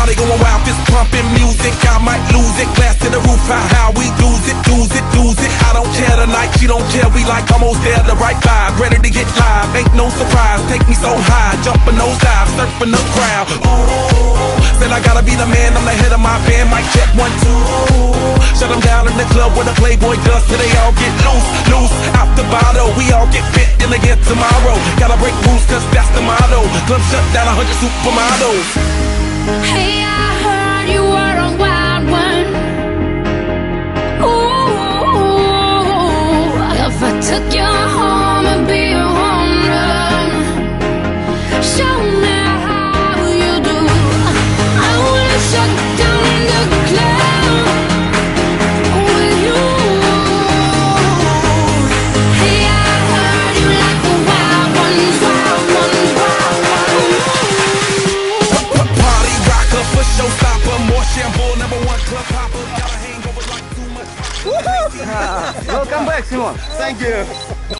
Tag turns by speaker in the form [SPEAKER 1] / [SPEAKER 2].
[SPEAKER 1] Party going wild, fist pumping music, I might lose it. Glass to the roof, how we lose it, lose it, lose it. I don't care tonight, she don't care, we like almost there, the right vibe. Ready to get live, ain't no surprise. Take me so high, jumping those dives, surfing the crowd. Ooh, said I gotta be the man, I'm the head of my band. Mic check 1, 2. Shut them down in the club where the Playboy does, till they all get loose, loose. Out the bottle, we all get fit in again tomorrow. Gotta break rules, cause that's the motto. Club shut down 100 supermodels.
[SPEAKER 2] Hey, I heard you were a wild one. Ooh, if I took you home and be a home run, show me how you do. I wanna shut down the club with you. Hey, I heard you like the wild ones, wild ones, wild ones.
[SPEAKER 1] Party rocker, for showstopper, more shampoo, #1 club hopper. Got a hangover like too much.
[SPEAKER 3] Welcome back, Simon.
[SPEAKER 4] Thank you.